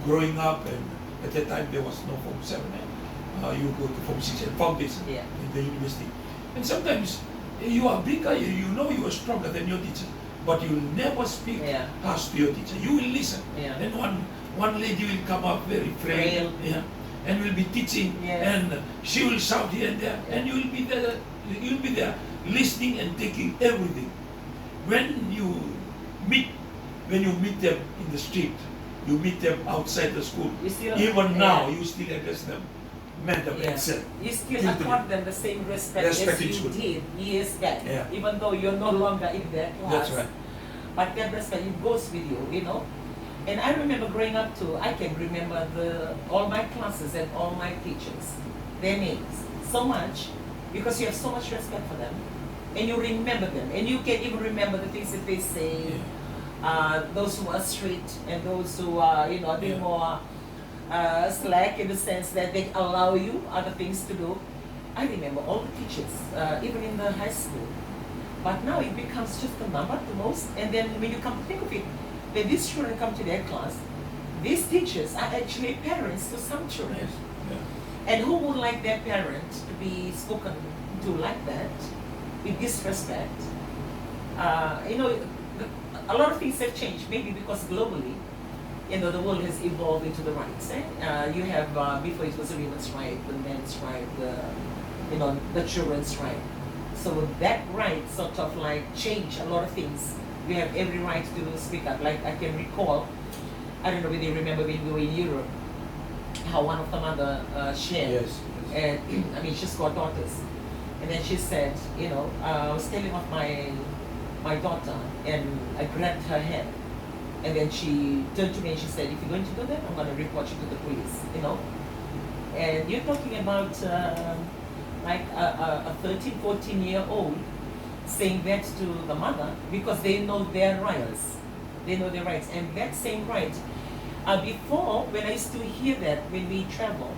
growing up, and at that time there was no Form 7. You go to Form 6 and Foundation in the university. And sometimes you are bigger, you know you are stronger than your teacher, but you will never speak harsh to your teacher. You will listen. And one lady will come up very frail, and will be teaching, and she will shout here and there, and you will be there listening and taking everything. When you meet them in the street, you meet them outside the school, even now you still address them, madam and sir. You still accord them the same respect as you did years back, even though you're no longer in their class. That's right. But that respect, it goes with you, you know. And I remember growing up too, I can remember all my classes and all my teachers, their names, so much, because you have so much respect for them, and you remember them, and you can even remember the things that they say, those who are strict, and those who are, you know, a bit more slack in the sense that they allow you other things to do. I remember all the teachers, even in the high school. But now it becomes just a number at the most, and then when you come to think of it, when these children come to their class, these teachers are actually parents to some children. And who would like their parent to be spoken to like that, with disrespect? You know, a lot of things have changed, maybe because globally, you know, the world has evolved into the rights. You have, before it was a women's right, the men's right, you know, the children's right. So that right sort of like changed a lot of things. We have every right to speak up. Like I can recall, I don't know whether you remember when we were in Europe, how one of the mother shared, and I mean she's got daughters, and then she said, you know, I was telling of my daughter, and I grabbed her hand, and then she turned to me and she said, if you're going to do that, I'm going to report you to the police, you know. And you're talking about like a 13, 14-year-old saying that to the mother because they know their rights. They know their rights. And that same right, before, when I used to hear that when we travel,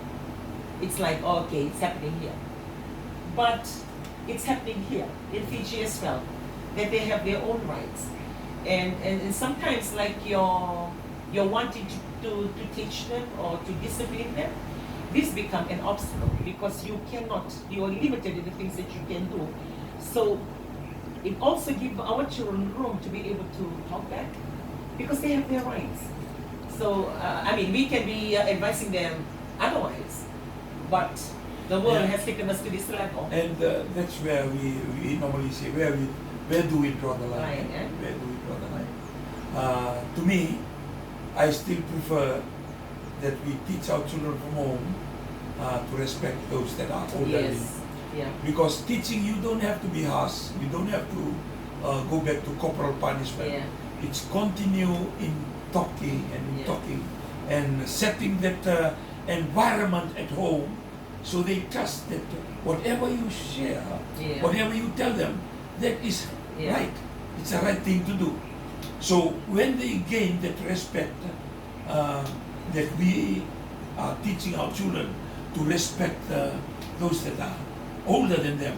it's like, oh, okay, it's happening here. But it's happening here in Fiji as well, that they have their own rights. And sometimes like you're wanting to teach them or to discipline them, this become an obstacle because you are limited in the things that you can do. So it also gives our children room to be able to talk back because they have their rights. So, I mean, we can be advising them otherwise, but the world has taken us to this level. And that's where we normally say, where do we draw the line? Where do we draw the line? To me, I still prefer that we teach our children from home to respect those that are older. Because teaching, you don't have to be harsh, you don't have to go back to corporal punishment. It's continue in talking and talking and setting that environment at home so they trust that whatever you share, whatever you tell them, that is right. It's the right thing to do. So when they gain that respect, that we are teaching our children to respect those that are older than them,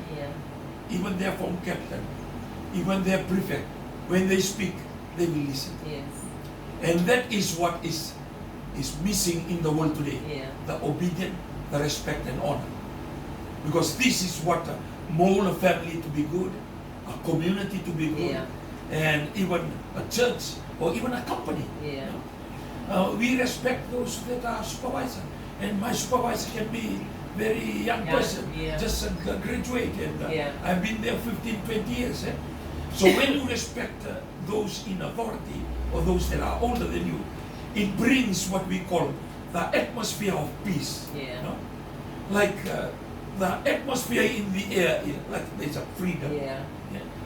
even their form captain, even their prefect, when they speak, they will listen. And that is what is missing in the world today, the obedient, the respect and honor. Because this is what mold a family to be good, a community to be good, and even a church or even a company. We respect those that are supervisor, and my supervisor can be very young person, just a graduate, and I've been there 15, 20 years. So when you respect those in authority or those that are older than you, it brings what we call the atmosphere of peace. You know? Like the atmosphere in the air, like there's a freedom.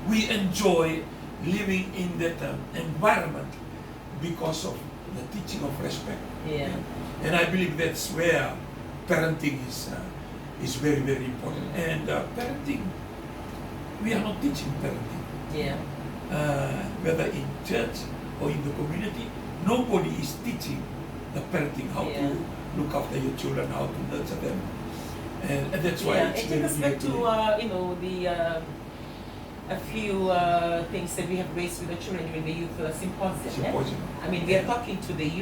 We enjoy living in that environment because of the teaching of respect. And I believe that's where parenting is very, very important. And parenting, we are not teaching parenting. Whether in church or in the community, nobody is teaching the parenting how to look after your children, how to nurture them. And that's why it's it takes us back to you know, a few things that we have raised with the children during the youth symposium. I mean, we are talking to the youth.